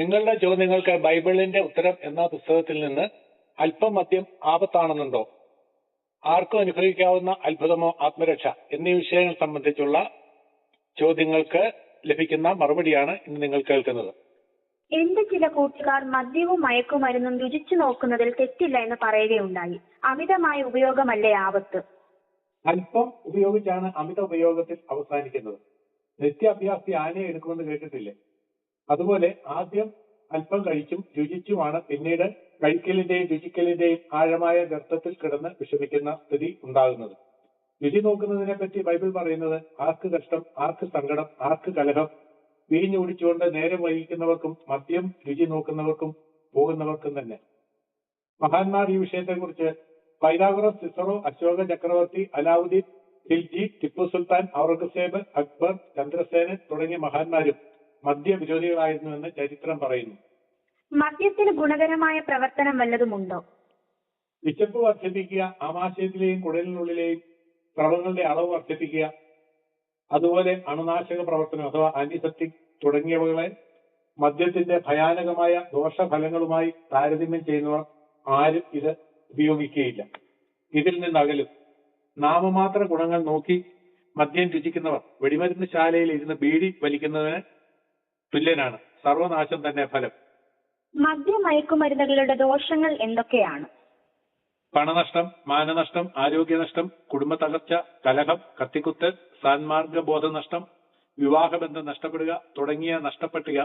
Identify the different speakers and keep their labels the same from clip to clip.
Speaker 1: നിങ്ങളുടെ ചോദ്യങ്ങൾക്ക് ബൈബിളിന്റെ ഉത്തരം എന്ന പുസ്തകത്തിൽ നിന്ന് അല്പം മദ്യം ആപത്താണെന്നുണ്ടോ, ആർക്കും അനുഭവിക്കാവുന്ന അത്ഭുതമോ ആത്മരക്ഷ എന്നീ വിഷയങ്ങൾ സംബന്ധിച്ചുള്ള ചോദ്യങ്ങൾക്ക് ലഭിക്കുന്ന മറുപടിയാണ് ഇന്ന് നിങ്ങൾ കേൾക്കുന്നത്.
Speaker 2: എന്റെ ചില കൂട്ടുകാർ മദ്യവും മയക്കുമരുന്നും രുചിച്ചു നോക്കുന്നതിൽ തെറ്റില്ല എന്ന് പറയുകയുണ്ടായി. അമിതമായ ഉപയോഗമല്ലേ ആപത്ത്?
Speaker 1: അല്പം ഉപയോഗിച്ചാണ് അമിത ഉപയോഗത്തിൽ അവസാനിക്കുന്നത്. നിത്യാഭ്യാസി ആനയെ എടുക്കുമെന്ന് കേട്ടിട്ടില്ലേ? അതുപോലെ ആദ്യം അല്പം കഴിച്ചും രുചിച്ചുമാണ് പിന്നീട് കഴിക്കലിന്റെയും രുചിക്കലിന്റെയും ആഴമായ ഗർത്തത്തിൽ കിടന്ന് വിഷമിക്കുന്ന സ്ഥിതി ഉണ്ടാകുന്നത്. രുചി നോക്കുന്നതിനെ പറ്റി ബൈബിൾ പറയുന്നത് ആർക്ക് കഷ്ടം, ആർക്ക് സങ്കടം, ആർക്ക് കലഹം, വീഞ്ഞു കുടിച്ചുകൊണ്ട് നേരം വഹിക്കുന്നവർക്കും മദ്യം രുചി നോക്കുന്നവർക്കും പോകുന്നവർക്കും തന്നെ. മഹാന്മാർ ഈ വിഷയത്തെക്കുറിച്ച് പൈഥാഗോറസ്, സിസറോ, അശോക ചക്രവർത്തി, അലാവുദ്ദീൻ ഖിൽജി, ടിപ്പു സുൽത്താൻ, ഔറംഗസേബ്, അക്ബർ, ചന്ദ്രസേനൻ തുടങ്ങിയ മഹാന്മാരും മദ്യവിരോധികളായിരുന്നുവെന്ന് ചരിത്രം പറയുന്നു.
Speaker 2: മദ്യത്തിന് ഗുണകരമായ പ്രവർത്തനം വല്ലതുമുണ്ടോ?
Speaker 1: വിശപ്പ് വർദ്ധിപ്പിക്കുക, ആമാശയത്തിലെയും കുടലിനുള്ളിലെയും സ്രവങ്ങളുടെ അളവ് വർദ്ധിപ്പിക്കുക, അതുപോലെ അണുനാശക പ്രവർത്തനം അഥവാ ആന്റിസെപ്റ്റിക് തുടങ്ങിയവകളെ മദ്യത്തിന്റെ ഭയാനകമായ ദോഷഫലങ്ങളുമായി താരതമ്യം ചെയ്യുന്നവർ ആരും ഇത് ഉപയോഗിക്കുകയില്ല. ഇതിൽ നിന്ന് അകലും. നാമമാത്ര ഗുണങ്ങൾ നോക്കി മദ്യം രുചിക്കുന്നവർ വെടിമരുന്ന് ശാലയിൽ ഇരുന്ന് ബീഡി വലിക്കുന്നതിന് തുല്യനാണ്. സർവനാശം തന്നെ ഫലം.
Speaker 2: മദ്യമയക്കുമരുന്നുകളുടെ ദോഷങ്ങൾ എന്തൊക്കെയാണ്?
Speaker 1: പണനഷ്ടം, മാനനഷ്ടം, ആരോഗ്യനഷ്ടം, കുടുംബ തകർച്ച, കലഹം, കത്തിക്കുത്ത്, സാൻമാർഗ ബോധനഷ്ടം, വിവാഹബന്ധം നഷ്ടപ്പെടുക തുടങ്ങിയ നഷ്ടപ്പെട്ടുക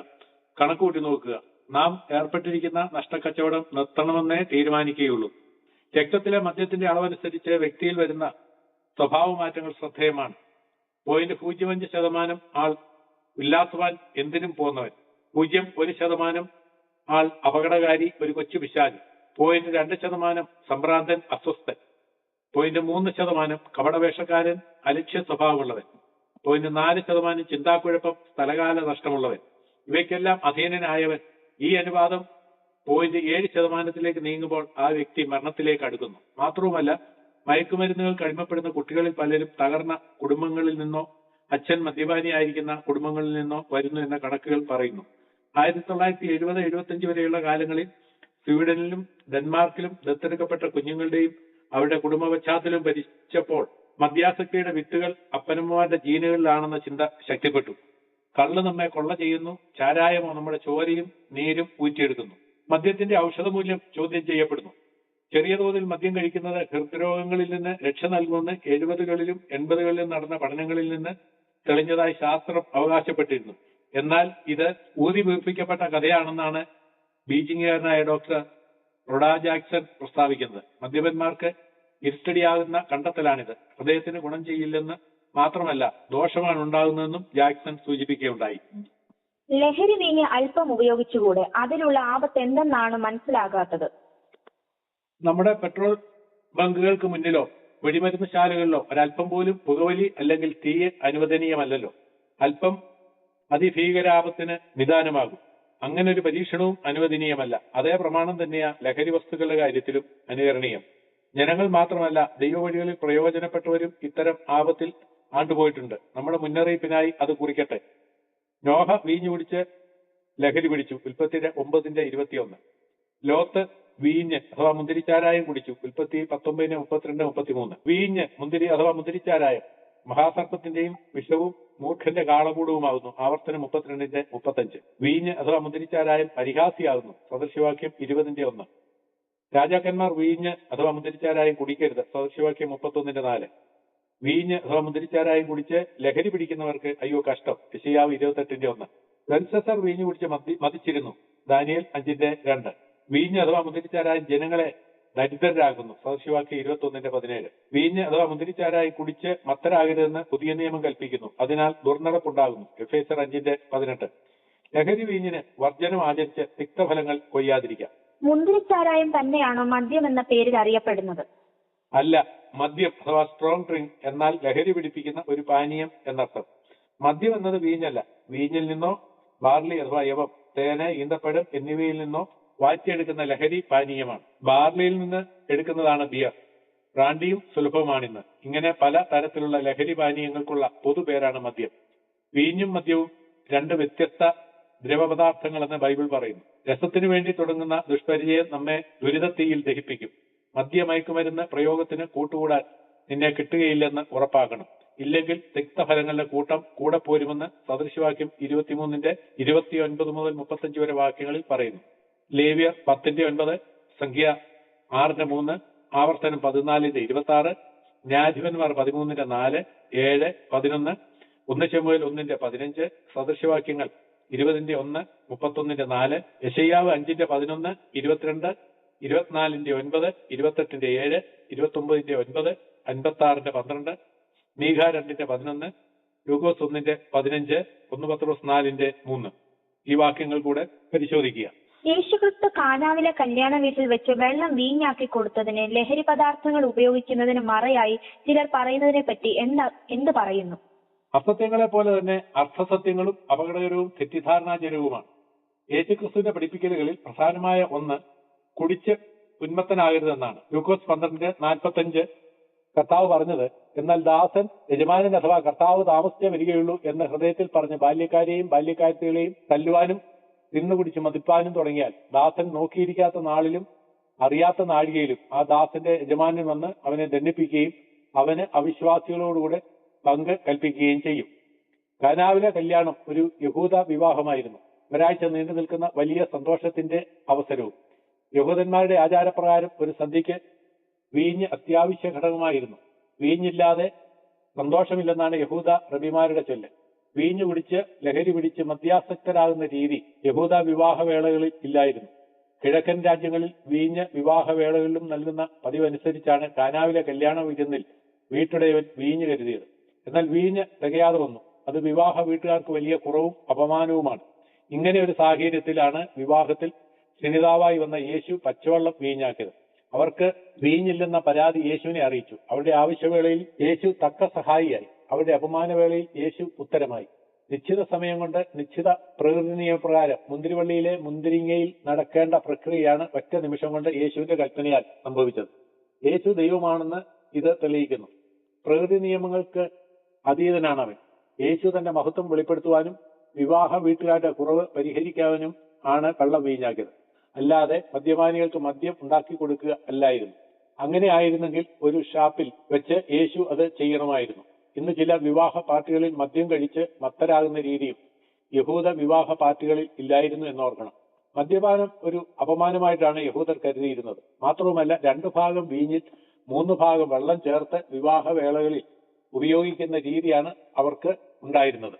Speaker 1: കണക്കുകൂട്ടി നോക്കുക. നാം ഏർപ്പെട്ടിരിക്കുന്ന നഷ്ടക്കച്ചവടം നിർത്തണമെന്നേ തീരുമാനിക്കുകയുള്ളൂ. രക്തത്തിലെ മദ്യത്തിന്റെ അളവനുസരിച്ച് വ്യക്തിയിൽ വരുന്ന സ്വഭാവമാറ്റങ്ങൾ ശ്രദ്ധേയമാണ്. 0.05% ആൾ ഉല്ലാസവാൻ, എന്തിനും പോന്നവൻ. 0.1% ആൾ അപകടകാരി, ഒരു കൊച്ചു പിശാച്. 0.2% സംഭ്രാന്തൻ, അസ്വസ്ഥൻ. 0.3% കപടവേഷക്കാരൻ, അലക്ഷ്യ സ്വഭാവമുള്ളവൻ. 0.4% ചിന്താക്കുഴപ്പം, സ്ഥലകാല നഷ്ടമുള്ളവൻ. ഇവയ്ക്കെല്ലാം അധീനനായവൻ. ഈ അനുപാതം 0.7% നീങ്ങുമ്പോൾ ആ വ്യക്തി മരണത്തിലേക്ക് അടുക്കുന്നു. മാത്രവുമല്ല, മയക്കുമരുന്നുകൾക്ക് അടിമപ്പെടുന്ന കുട്ടികളിൽ പലരും തകർന്ന കുടുംബങ്ങളിൽ നിന്നോ അച്ഛൻ മദ്യപാനിയായിരിക്കുന്ന കുടുംബങ്ങളിൽ നിന്നോ വരുന്നു എന്ന കണക്കുകൾ പറയുന്നു. 1970-75 വരെയുള്ള കാലങ്ങളിൽ സ്വീഡനിലും ഡെൻമാർക്കിലും ദത്തെടുക്കപ്പെട്ട കുഞ്ഞുങ്ങളുടെയും അവരുടെ കുടുംബ പശ്ചാത്തലവും പരിശോധിച്ചപ്പോൾ മദ്യാസക്തിയുടെ വിത്തുകൾ അപ്പനമ്മമാരുടെ ജീനുകളിലാണെന്ന ചിന്ത ശക്തിപ്പെട്ടു. കള്ള് നമ്മെ കൊള്ള ചെയ്യുന്നു, ചാരായമോ നമ്മുടെ ചോരയും നീരും ഊറ്റിയെടുക്കുന്നു. മദ്യത്തിന്റെ ഔഷധമൂല്യം ചോദ്യം ചെയ്യപ്പെടുന്നു. ചെറിയ തോതിൽ മദ്യം കഴിക്കുന്നത് ഹൃദ്രോഗങ്ങളിൽ നിന്ന് രക്ഷ നൽകുമെന്ന് 70-കളിലും 80-കളിലും നടന്ന പഠനങ്ങളിൽ നിന്ന് തെളിഞ്ഞതായി ശാസ്ത്രം അവകാശപ്പെട്ടിരുന്നു. എന്നാൽ ഇത് ഊതി വീർപ്പിക്കപ്പെട്ട കഥയാണെന്നാണ് ബീജിംഗുകാരനായ ഡോക്ടർ റൊഡാ ജാക്സൺ പ്രസ്താവിക്കുന്നത്. മദ്യപന്മാർക്ക് ഇരുട്ടടിയാകുന്ന കണ്ടെത്തലാണിത്. ഹൃദയത്തിന് ഗുണം ചെയ്യില്ലെന്ന് മാത്രമല്ല, ദോഷമാണ് ഉണ്ടാകുന്നതെന്നും ജാക്സൺ സൂചിപ്പിക്കുകയുണ്ടായി.
Speaker 2: ലഹരി വീഞ്ഞ് അല്പം ഉപയോഗിച്ചുകൂടെ? അതിലുള്ള ആപത്ത് എന്തെന്നാണ് മനസ്സിലാകാത്തത്.
Speaker 1: നമ്മുടെ പെട്രോൾ ബങ്കുകൾക്ക് മുന്നിലോ വെടിമരുന്ന് ശാലകളിലോ ഒരല്പം പോലും പുകവലി അല്ലെങ്കിൽ തീ അനുവദനീയമല്ലല്ലോ. അല്പം അതിഭീകരാപത്തിന് നിദാനമാകും. അങ്ങനെ ഒരു പരീക്ഷണവും അനുവദനീയമല്ല. അതേ പ്രമാണം തന്നെയാ ലഹരി വസ്തുക്കളുടെ കാര്യത്തിലും അനുകരണീയം. ജനങ്ങൾ മാത്രമല്ല, ദൈവവഴികളിൽ പ്രയോജനപ്പെട്ടവരും ഇത്തരം ആപത്തിൽ ആണ്ടുപോയിട്ടുണ്ട്. നമ്മുടെ മുന്നറിയിപ്പിനായി അത് കുറിക്കട്ടെ. നോഹ വീഞ്ഞു കുടിച്ച് ലഹരി പിടിച്ചു. ഉൽപ്പത്തി 9:21. ലോത്ത് വീഞ്ഞ് അഥവാ മുന്തിരിച്ചാരായം കുടിച്ചു. ഉൽപ്പത്തി 19:32-33. വീഞ്ഞ്, മുന്തിരി അഥവാ മുന്തിരിച്ചാരായം മഹാസർപ്പത്തിന്റെയും വിഷവും മൂർഖന്റെ കാളകൂടവുമാകുന്നു. ആവർത്തനം 32:35. വീഞ്ഞ് അഥവാ മുന്തിരിച്ചാരായം പരിഹാസിയാകുന്നു. സദൃശവാക്യം 20:1. രാജാക്കന്മാർ വീഞ്ഞ് അഥവാ മുന്തിരിച്ചാരായം കുടിക്കരുത്. സദൃശവാക്യം 31:4. വീഞ്ഞ് അഥവാ മുന്തിരിച്ചാരായം കുടിച്ച് ലഹരി പിടിക്കുന്നവർക്ക് അയ്യോ കഷ്ടം. യെശയ്യാവ് 28:1. ബെൽശസ്സർ വീഞ്ഞു കുടിച്ച് മതിച്ചിരുന്നു. ദാനിയേൽ 5:2. വീഞ്ഞ് അഥവാ മുന്തിരിച്ചാരായം ജനങ്ങളെ ദരിദ്രരാകുന്നു. സദൃശവാക്യം 21:17. വീഞ്ഞ് അഥവാ മുന്തിരിച്ചാരായം കുടിച്ച് മത്തരാകരുതെന്ന് പുതിയ നിയമം കൽപ്പിക്കുന്നു. അതിനാൽ ദുർനടപ്പുണ്ടാകുന്നു. എഫേസ്യർ 5:18. ലഹരി വീഞ്ഞിന് വർജനം ആചരിച്ച് തിക്തഫലങ്ങൾ കൊയ്യാതിരിക്കാം.
Speaker 2: മുന്തിരിച്ചാരായം തന്നെയാണോ മദ്യം എന്ന പേരിൽ അറിയപ്പെടുന്നത്?
Speaker 1: അല്ല, മദ്യം അഥവാ സ്ട്രോങ് ഡ്രിങ്ക് എന്നാൽ ലഹരി പിടിപ്പിക്കുന്ന ഒരു പാനീയം എന്നർത്ഥം. മദ്യം എന്നത് വീഞ്ഞല്ല. വീഞ്ഞിൽ നിന്നോ ബാർലി അഥവാ യവം, തേന്, ഈന്തപ്പഴം എന്നിവയിൽ നിന്നോ വാറ്റിയെടുക്കുന്ന ലഹരി പാനീയമാണ്. ബാർലിയിൽ നിന്ന് എടുക്കുന്നതാണ് ബിയർ. ബ്രാൻഡിയും സുലഭമാണിന്ന്. ഇങ്ങനെ പല തരത്തിലുള്ള ലഹരി പാനീയങ്ങൾക്കുള്ള പൊതുപേരാണ് മദ്യം. വീഞ്ഞും മദ്യവും രണ്ട് വ്യത്യസ്ത ദ്രവപദാർത്ഥങ്ങളെന്ന് ബൈബിൾ പറയുന്നു. രസത്തിനു വേണ്ടി തുടങ്ങുന്ന ദുഷ്പരിചയം നമ്മെ ദുരിതത്തീയിൽ ദഹിപ്പിക്കും. മദ്യമയക്കുമരുന്ന് പ്രയോഗത്തിന് കൂട്ടുകൂടാൻ നിന്നെ കിട്ടുകയില്ലെന്ന് ഉറപ്പാക്കണം. ഇല്ലെങ്കിൽ തിക്തഫലങ്ങളുടെ കൂട്ടം കൂടെ പോരുമെന്ന് സദൃശവാക്യം 23 29 മുതൽ 35 വരെ വാക്യങ്ങളിൽ പറയുന്നു. ലേവ്യർ 10:9, സംഖ്യ 6:3, ആവർത്തനം 14:26, ന്യായാധിപന്മാർ 13:4, 7, 11, 1 ശമൂവേൽ 1:15, സദൃശവാക്യങ്ങൾ 20:1, 31:4, യെശയ്യാവ് 5:11, 22, 24:9, 28:7, 29:9, 56:12, മീഖ 2:11, ലൂക്കോസ് 1:15, 1 പത്രോസ് 4:3. ഈ വാക്യങ്ങൾ കൂടെ പരിശോധിക്കുക.
Speaker 2: യേശുക്രിസ്തു കാനാവിലെ കല്യാണ വീട്ടിൽ വെച്ച് വെള്ളം വീഞ്ഞാക്കി കൊടുത്തതിന് ലഹരി പദാർത്ഥങ്ങൾ ഉപയോഗിക്കുന്നതിന് മറയായി ചിലർ പറയുന്നതിനെ പറ്റി എന്ത് പറയുന്നു?
Speaker 1: അസത്യങ്ങളെ പോലെ തന്നെ അർത്ഥസത്യങ്ങളും അപകടകരവും തെറ്റിദ്ധാരണാജനകവുമാണ്. യേശുക്രിസ്തുവിന്റെ പഠിപ്പിക്കലുകളിൽ പ്രധാനമായ ഒന്ന് കുടിച്ച് ഉന്മത്തനാകരുതെന്നാണ്. ലൂക്കോസ് 12:45 കർത്താവ് പറഞ്ഞത്, എന്നാൽ ദാസൻ യജമാനൻ അഥവാ കർത്താവ് താമസിച്ചേ വരികയുള്ളൂ എന്ന് ഹൃദയത്തിൽ പറഞ്ഞ് ബാല്യക്കാരെയും ബാല്യക്കാരത്തികളെയും തല്ലുവാനും തിന്നുകുടിച്ച് മതിപ്പാനും തുടങ്ങിയാൽ ദാസൻ നോക്കിയിരിക്കാത്ത നാളിലും അറിയാത്ത നാഴികയിലും ആ ദാസന്റെ യജമാനൻ വന്ന് അവനെ ദണ്ഡിപ്പിക്കുകയും അവന് അവിശ്വാസികളോടുകൂടെ പങ്ക് കൽപ്പിക്കുകയും ചെയ്യും. കാനാവിലെ കല്യാണം ഒരു യഹൂദ വിവാഹമായിരുന്നു. ഒരാഴ്ച നീണ്ടു നിൽക്കുന്ന വലിയ സന്തോഷത്തിന്റെ അവസരവും. യഹൂദന്മാരുടെ ആചാരപ്രകാരം ഒരു സന്ധ്യയ്ക്ക് വീഞ്ഞ് അത്യാവശ്യ ഘടകമായിരുന്നു. വീഞ്ഞില്ലാതെ സന്തോഷമില്ലെന്നാണ് യഹൂദ റബിമാരുടെ ചൊല്ല്. വീഞ്ഞു കുടിച്ച് ലഹരി പിടിച്ച് മദ്യാസക്തരാകുന്ന രീതി യഹൂദ വിവാഹവേളകളിൽ ഇല്ലായിരുന്നു. കിഴക്കൻ രാജ്യങ്ങളിൽ വീഞ്ഞ് വിവാഹവേളകളിലും നൽകുന്ന പതിവനുസരിച്ചാണ് കാനാവിലെ കല്യാണ വിരുന്നിൽ വീട്ടുടയവൻ വീഞ്ഞ് കരുതിയത്. എന്നാൽ വീഞ്ഞ് തികയാതെ വന്നു. അത് വിവാഹ വീട്ടുകാർക്ക് വലിയ കുറവും അപമാനവുമാണ്. ഇങ്ങനെ ഒരു സാഹചര്യത്തിലാണ് വിവാഹത്തിൽ ക്ഷണിതാവായി വന്ന യേശു പച്ചവെള്ളം വീഞ്ഞാക്കിയത്. അവർക്ക് വീഞ്ഞില്ലെന്ന പരാതി യേശുവിനെ അറിയിച്ചു. അവരുടെ ആവശ്യവേളയിൽ യേശു തക്ക സഹായിയായി. അവരുടെ അപമാനവേളയിൽ യേശു ഉത്തരമായി. നിശ്ചിത സമയം കൊണ്ട് നിശ്ചിത പ്രകൃതി നിയമപ്രകാരം മുന്തിരിവള്ളിയിലെ മുന്തിരിങ്ങയിൽ നടക്കേണ്ട പ്രക്രിയയാണ് ഒറ്റ നിമിഷം കൊണ്ട് യേശുവിന്റെ കൽപ്പനയാൽ സംഭവിച്ചത്. യേശു ദൈവമാണെന്ന് ഇത് തെളിയിക്കുന്നു. പ്രകൃതി നിയമങ്ങൾക്ക് അതീതനാണ് അവൻ. യേശു തന്റെ മഹത്വം വെളിപ്പെടുത്തുവാനും വിവാഹ വീട്ടുകാരുടെ കുറവ് പരിഹരിക്കാനും ആണ് കള്ളം വീഞ്ഞാക്കിയത്. അല്ലാതെ മദ്യപാനികൾക്ക് മദ്യം ഉണ്ടാക്കി കൊടുക്കുക അല്ലായിരുന്നു. അങ്ങനെ ആയിരുന്നെങ്കിൽ ഒരു ഷാപ്പിൽ വെച്ച് യേശു അത് ചെയ്യണമായിരുന്നു. ഇന്ന് ചില വിവാഹ പാർട്ടികളിൽ മദ്യം കഴിച്ച് മത്തരാകുന്ന രീതിയും യഹൂദ വിവാഹ പാർട്ടികളിൽ ഇല്ലായിരുന്നു എന്നോർക്കണം. മദ്യപാനം ഒരു അപമാനമായിട്ടാണ് യഹൂദർ കരുതിയിരുന്നത്. മാത്രവുമല്ല 2 ഭാഗം വീഞ്ഞിൽ 3 ഭാഗം വെള്ളം ചേർത്ത് വിവാഹ വേളകളിൽ ഉപയോഗിക്കുന്ന രീതിയാണ് അവർക്ക് ഉണ്ടായിരുന്നത്.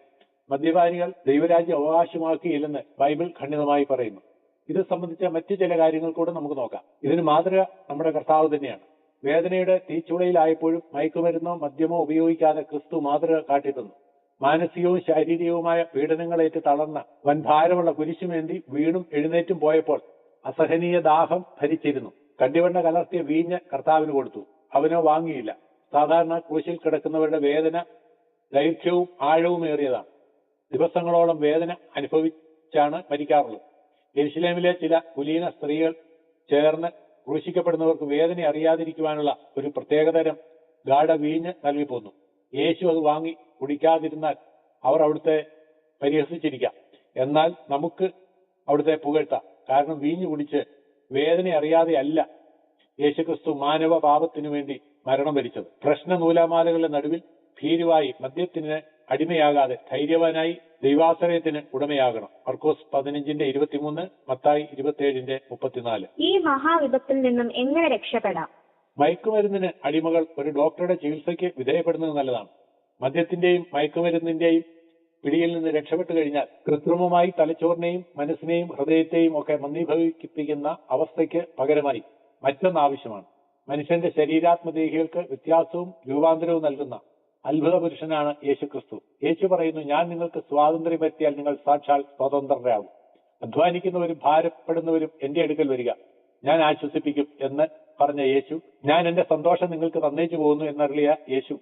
Speaker 1: മദ്യപാനികൾ ദൈവരാജ്യം അവകാശമാക്കിയില്ലെന്ന് ബൈബിൾ ഖണ്ഡിതമായി പറയുന്നു. ഇത് സംബന്ധിച്ച മറ്റു ചില കാര്യങ്ങൾ കൂടെ നമുക്ക് നോക്കാം. ഇതിന് മാതൃക നമ്മുടെ കർത്താവ് തന്നെയാണ്. വേദനയുടെ തീച്ചുളയിലായപ്പോഴും മയക്കുമരുന്നോ മദ്യമോ ഉപയോഗിക്കാതെ ക്രിസ്തു മാതൃക കാട്ടിത്തന്നു. മാനസികവും ശാരീരികവുമായ പീഡനങ്ങളേറ്റ് തളർന്ന വൻഭാരമുള്ള കുരിശുമേന്തി വീണും എഴുന്നേറ്റും പോയപ്പോൾ അസഹനീയ ദാഹം ഭരിച്ചിരുന്നു. കണ്ടിവെണ്ണ കലർത്തിയ വീഞ്ഞ് കർത്താവിന് കൊടുത്തു. അവനോ വാങ്ങിയില്ല. സാധാരണ ക്രൂശിൽ കിടക്കുന്നവരുടെ വേദന ദൈർഘ്യവും ആഴവുമേറിയതാണ്. ദിവസങ്ങളോളം വേദന അനുഭവിച്ചാണ് മരിക്കാറുള്ളത്. യെരുശലേമിലെ ചില കുലീന സ്ത്രീകൾ ചേർന്ന് ക്രൂശിക്കപ്പെടുന്നവർക്ക് വേദന അറിയാതിരിക്കുവാനുള്ള ഒരു പ്രത്യേകതരം ഗാഢ വീഞ്ഞ് നൽകി പോന്നു. യേശു അത് വാങ്ങി കുടിക്കാതിരുന്നാൽ അവർ അവിടുത്തെ പരിഹസിച്ചിരിക്കാം. എന്നാൽ നമുക്ക് അവിടുത്തെ പുകഴ്ത്താം. കാരണം വീഞ്ഞു കുടിച്ച് വേദന അറിയാതെ അല്ല യേശുക്രിസ്തു മാനവ പാപത്തിനു വേണ്ടി മരണം വരിച്ചത്. പ്രശ്ന നൂലാമാലകളുടെ നടുവിൽ ഭീരുവായി മദ്യത്തിന് അടിമയാകാതെ ധൈര്യവാനായി ദൈവാശ്രയത്തിന് ഉടമയാകണം. മർക്കോസ് 15:23, മത്തായി 27:34.
Speaker 2: ഈ മഹാവിപത്തിൽ നിന്നും എങ്ങനെ രക്ഷപ്പെടാം?
Speaker 1: മയക്കുമരുന്നിന് അടിമകൾ ഒരു ഡോക്ടറുടെ ചികിത്സയ്ക്ക് വിധേയപ്പെടുന്നത് നല്ലതാണ്. മദ്യത്തിന്റെയും മയക്കുമരുന്നിന്റെയും പിടിയിൽ നിന്ന് രക്ഷപ്പെട്ടു കഴിഞ്ഞാൽ കൃത്രിമമായി തലച്ചോറിനെയും മനസ്സിനെയും ഹൃദയത്തെയും ഒക്കെ മന്ദീഭവിപ്പിക്കുന്ന അവസ്ഥയ്ക്ക് പകരമായി മറ്റൊന്ന് ആവശ്യമാണ്. മനുഷ്യന്റെ ശരീരാത്മദേഹികൾക്ക് വ്യത്യാസവും രൂപാന്തരവും നൽകുന്ന അത്ഭുത പുരുഷനാണ് യേശുക്രിസ്തു. യേശു പറയുന്നു, ഞാൻ നിങ്ങൾക്ക് സ്വാതന്ത്ര്യം വരുത്തിയാൽ നിങ്ങൾ സാക്ഷാൽ സ്വതന്ത്രരാകും. അധ്വാനിക്കുന്നവരും ഭാരപ്പെടുന്നവരും എന്റെ അടുക്കൽ വരിക, ഞാൻ ആശ്വസിപ്പിക്കും എന്ന് പറഞ്ഞ യേശു, ഞാൻ എന്റെ സന്തോഷം നിങ്ങൾക്ക് തന്നേച്ചു പോകുന്നു എന്നറിയ യേശു,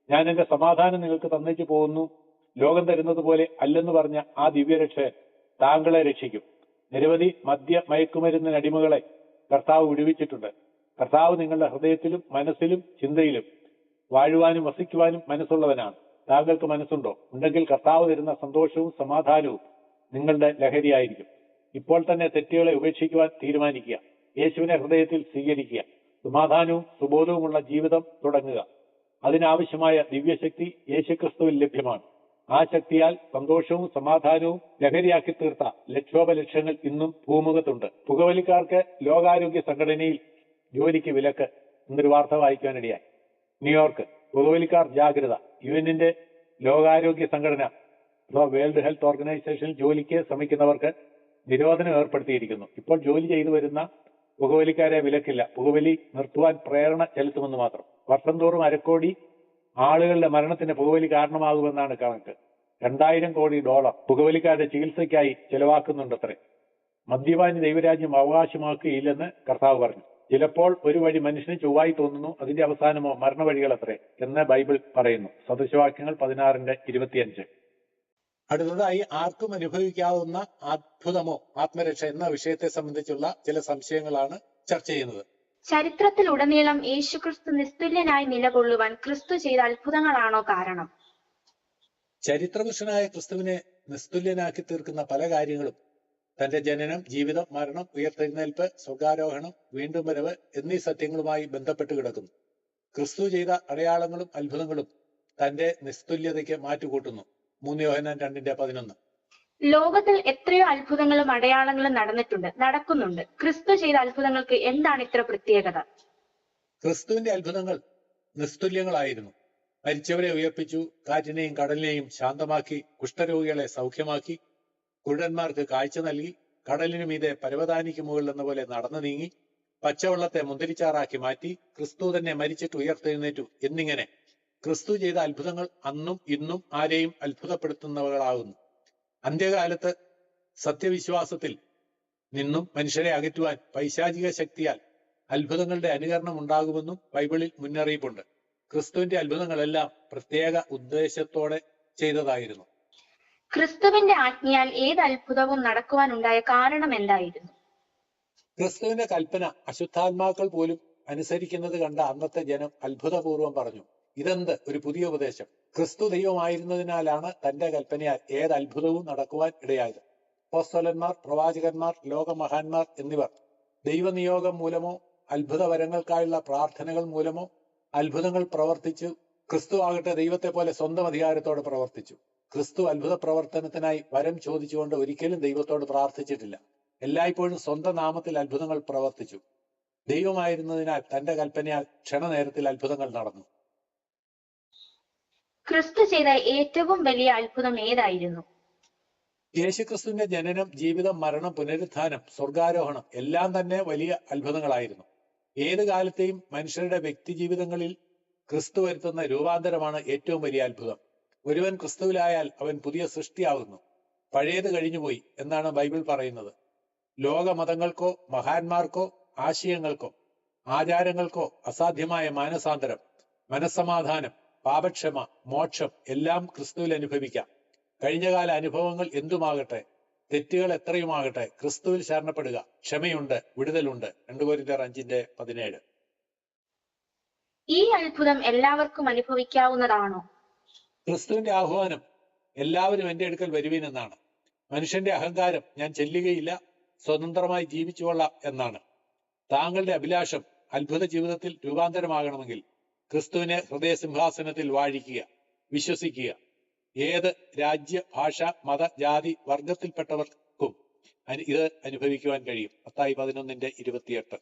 Speaker 1: ഞാൻ എന്റെ സമാധാനം നിങ്ങൾക്ക് തന്നേച്ചു പോകുന്നു, ലോകം തരുന്നത് പോലെ അല്ലെന്ന് പറഞ്ഞ ആ ദിവ്യരക്ഷകൻ താങ്കളെ രക്ഷിക്കും. നിരവധി മയക്കുമരുന്നിന് അടിമകളെ കർത്താവ് വിടുവിച്ചിട്ടുണ്ട്. കർത്താവ് നിങ്ങളുടെ ഹൃദയത്തിലും മനസ്സിലും ചിന്തയിലും വാഴുവാനും വസിക്കുവാനും മനസ്സുള്ളവനാണ്. താങ്കൾക്ക് മനസ്സുണ്ടോ? ഉണ്ടെങ്കിൽ കർത്താവ് തരുന്ന സന്തോഷവും സമാധാനവും നിങ്ങളുടെ ലഹരിയായിരിക്കും. ഇപ്പോൾ തന്നെ തെറ്റുകളെ ഉപേക്ഷിക്കുവാൻ തീരുമാനിക്കുക. യേശുവിനെ ഹൃദയത്തിൽ സ്വീകരിക്കുക. സമാധാനവും സുബോധവുമുള്ള ജീവിതം തുടങ്ങുക. അതിനാവശ്യമായ ദിവ്യശക്തി യേശുക്രിസ്തുവിൽ ലഭ്യമാണ്. ആ ശക്തിയാൽ സന്തോഷവും സമാധാനവും ലഹരിയാക്കി തീർത്ത ലക്ഷോപലക്ഷങ്ങൾ ഇന്നും ഭൂമുഖത്തുണ്ട്. പുകവലിക്കാർക്ക് ലോകാരോഗ്യ സംഘടനയിൽ ജോലിക്ക് വിലക്ക് എന്നൊരു വാർത്ത വായിക്കാനിടയായി. ന്യൂയോർക്ക്, പുകവലിക്കാർ ജാഗ്രത. യുഎന്നിന്റെ ലോകാരോഗ്യ സംഘടന അഥവാ വേൾഡ് ഹെൽത്ത് ഓർഗനൈസേഷനിൽ ജോലിക്ക് ശ്രമിക്കുന്നവർക്ക് നിരോധനം ഏർപ്പെടുത്തിയിരിക്കുന്നു. ഇപ്പോൾ ജോലി ചെയ്തു വരുന്ന പുകവലിക്കാരെ വിലക്കില്ല. പുകവലി നിർത്തുവാൻ പ്രേരണ ചെലുത്തുമെന്ന് മാത്രം. വർഷം തോറും 1/2 കോടി ആളുകളുടെ മരണത്തിന് പുകവലി കാരണമാകുമെന്നാണ് കണക്ക്. $2000 കോടി പുകവലിക്കാരുടെ ചികിത്സയ്ക്കായി ചെലവാക്കുന്നുണ്ടത്രേ. മദ്യപാനി ദൈവരാജ്യം അവകാശമാക്കുകയില്ലെന്ന് കർത്താവ് പറഞ്ഞു. ചിലപ്പോൾ ഒരു വഴി മനുഷ്യന് ചൊവ്വായി തോന്നുന്നു, അതിന്റെ അവസാനമോ മരണവഴികളത്രേ എന്ന് ബൈബിൾ പറയുന്നു. സദൃശവാക്യങ്ങൾ 16:25. അടുത്തതായി, ആർക്കും അനുഭവിക്കാവുന്ന അത്ഭുതമോ ആത്മരക്ഷ എന്ന വിഷയത്തെ സംബന്ധിച്ചുള്ള ചില സംശയങ്ങളാണ് ചർച്ച ചെയ്യുന്നത്.
Speaker 2: ചരിത്രത്തിലുടനീളം യേശുക്രിസ്തു നിസ്തുല്യനായി നിലകൊള്ളുവാൻ ക്രിസ്തു ചെയ്ത അത്ഭുതങ്ങളാണോ കാരണം?
Speaker 3: ചരിത്രപുരുഷനായ ക്രിസ്തുവിനെ നിസ്തുല്യനാക്കി തീർക്കുന്ന പല കാര്യങ്ങളും തന്റെ ജനനം, ജീവിതം, മരണം, ഉയർത്തെഴുന്നേൽപ്പ്, സ്വർഗാരോഹണം, വീണ്ടും വരവ് എന്നീ സത്യങ്ങളുമായി ബന്ധപ്പെട്ട് കിടക്കുന്നു. ക്രിസ്തു ചെയ്ത അടയാളങ്ങളും അത്ഭുതങ്ങളും തന്റെ നിസ്തുല്യതയ്ക്ക് മാറ്റുകൂട്ടുന്നു. 3 യോഹന്നാൻ 2:11.
Speaker 2: ലോകത്തിൽ എത്രയോ അത്ഭുതങ്ങളും അടയാളങ്ങളും നടക്കുന്നുണ്ട്. ക്രിസ്തു ചെയ്ത അത്ഭുതങ്ങൾക്ക് എന്താണ് ഇത്ര പ്രത്യേകത?
Speaker 3: ക്രിസ്തുവിന്റെ അത്ഭുതങ്ങൾ നിസ്തുല്യങ്ങളായിരുന്നു. മരിച്ചവരെ ഉയർപ്പിച്ചു, കാറ്റിനെയും കടലിനെയും ശാന്തമാക്കി, കുഷ്ഠരോഗികളെ സൗഖ്യമാക്കി, കുരുടന്മാർക്ക് കാഴ്ച നൽകി, കടലിനു മീതെ പരവതാനിക്ക് മുകളിൽ എന്ന പോലെ നടന്നു നീങ്ങി, പച്ചവെള്ളത്തെ മുന്തിരിച്ചാറാക്കി മാറ്റി, ക്രിസ്തു തന്നെ മരിച്ചിട്ട് ഉയർത്തെഴുന്നേറ്റു എന്നിങ്ങനെ ക്രിസ്തു ചെയ്ത അത്ഭുതങ്ങൾ അന്നും ഇന്നും ആരെയും അത്ഭുതപ്പെടുത്തുന്നവകളാകുന്നു. അന്ത്യകാലത്ത് സത്യവിശ്വാസത്തിൽ നിന്നും മനുഷ്യരെ അകറ്റുവാൻ പൈശാചിക ശക്തിയാൽ അത്ഭുതങ്ങളുടെ അനുകരണം ഉണ്ടാകുമെന്നും ബൈബിളിൽ മുന്നറിയിപ്പുണ്ട്. ക്രിസ്തുവിന്റെ അത്ഭുതങ്ങളെല്ലാം പ്രത്യേക ഉദ്ദേശത്തോടെ ചെയ്തതായിരുന്നു.
Speaker 2: ക്രിസ്തുവിന്റെ ആജ്ഞയാൽ ഏത് അത്ഭുതവും നടക്കുവാനുണ്ടായ കാരണം എന്തായിരുന്നു?
Speaker 3: ക്രിസ്തുവിന്റെ കൽപ്പന അശുദ്ധാത്മാക്കൾ പോലും അനുസരിക്കുന്നത് കണ്ട അന്നത്തെ ജനം അത്ഭുതപൂർവം പറഞ്ഞു, ഇതെന്ത് ഒരു പുതിയ ഉപദേശം! ക്രിസ്തു ദൈവമായിരുന്നതിനാലാണ് തന്റെ കൽപ്പനയാൽ ഏത് അത്ഭുതവും നടക്കുവാൻ ഇടയായത്. അപ്പോസ്തലന്മാർ, പ്രവാചകന്മാർ, ലോകമഹാന്മാർ എന്നിവർ ദൈവനിയോഗം മൂലമോ അത്ഭുതവരങ്ങൾക്കായുള്ള പ്രാർത്ഥനകൾ മൂലമോ അത്ഭുതങ്ങൾ പ്രവർത്തിച്ചു. ക്രിസ്തു ആകട്ടെ ദൈവത്തെ പോലെ സ്വന്തം അധികാരത്തോടെ പ്രവർത്തിച്ചു. ക്രിസ്തു അത്ഭുത പ്രവർത്തനത്തിനായി വരം ചോദിച്ചുകൊണ്ട് ഒരിക്കലും ദൈവത്തോട് പ്രാർത്ഥിച്ചിട്ടില്ല. എല്ലായ്പ്പോഴും സ്വന്തം നാമത്തിൽ അത്ഭുതങ്ങൾ പ്രവർത്തിച്ചു. ദൈവമായിരുന്നതിനാൽ തന്റെ കൽപ്പനയാൽ ക്ഷണനേരത്തിൽ അത്ഭുതങ്ങൾ നടന്നു.
Speaker 2: ക്രിസ്തു ചെയ്ത ഏറ്റവും വലിയ അത്ഭുതം ഏതായിരുന്നു?
Speaker 3: യേശുക്രിസ്തുവിന്റെ ജനനം, ജീവിതം, മരണം, പുനരുത്ഥാനം, സ്വർഗാരോഹണം എല്ലാം തന്നെ വലിയ അത്ഭുതങ്ങളായിരുന്നു. ഏത് കാലത്തെയും മനുഷ്യരുടെ വ്യക്തി ജീവിതങ്ങളിൽ ക്രിസ്തു വരുത്തുന്ന രൂപാന്തരമാണ് ഏറ്റവും വലിയ അത്ഭുതം. ഒരുവൻ ക്രിസ്തുവിലായാൽ അവൻ പുതിയ സൃഷ്ടിയാകുന്നു. പഴയത് കഴിഞ്ഞുപോയി എന്നാണ് ബൈബിൾ പറയുന്നത്. ലോകമതങ്ങൾക്കോ മഹാന്മാർക്കോ ആശയങ്ങൾക്കോ ആചാരങ്ങൾക്കോ അസാധ്യമായ മാനസാന്തരം, മനസ്സമാധാനം, പാപക്ഷമ, മോക്ഷം എല്ലാം ക്രിസ്തുവിൽ അനുഭവിക്കാം. കഴിഞ്ഞകാല അനുഭവങ്ങൾ എന്തുമാകട്ടെ, തെറ്റുകൾ എത്രയുമാകട്ടെ, ക്രിസ്തുവിൽ ശരണപ്പെടുക. ക്ഷമയുണ്ട്, വിടുതലുണ്ട്. 2 കൊരിന്ത്യർ 5:17.
Speaker 2: ഈ അത്ഭുതം എല്ലാവർക്കും അനുഭവിക്കാവുന്നതാണോ?
Speaker 3: ക്രിസ്തുവിന്റെ ആഹ്വാനം എല്ലാവരും എന്റെ അടുക്കൽ വരുവീൻ എന്നാണ്. മനുഷ്യന്റെ അഹങ്കാരം ഞാൻ ചെല്ലുകയില്ല, സ്വതന്ത്രമായി ജീവിച്ചുകൊള്ളാം എന്നാണ്. താങ്കളുടെ അഭിലാഷം അത്ഭുത ജീവിതത്തിൽ രൂപാന്തരമാകണമെങ്കിൽ ക്രിസ്തുവിനെ ഹൃദയസിംഹാസനത്തിൽ വാഴിക്കുക, വിശ്വസിക്കുക. ഏത് രാജ്യ, ഭാഷ, മത, ജാതി, വർഗത്തിൽപ്പെട്ടവർക്കും ഇത് അനുഭവിക്കുവാൻ കഴിയും. മത്തായി 11:28.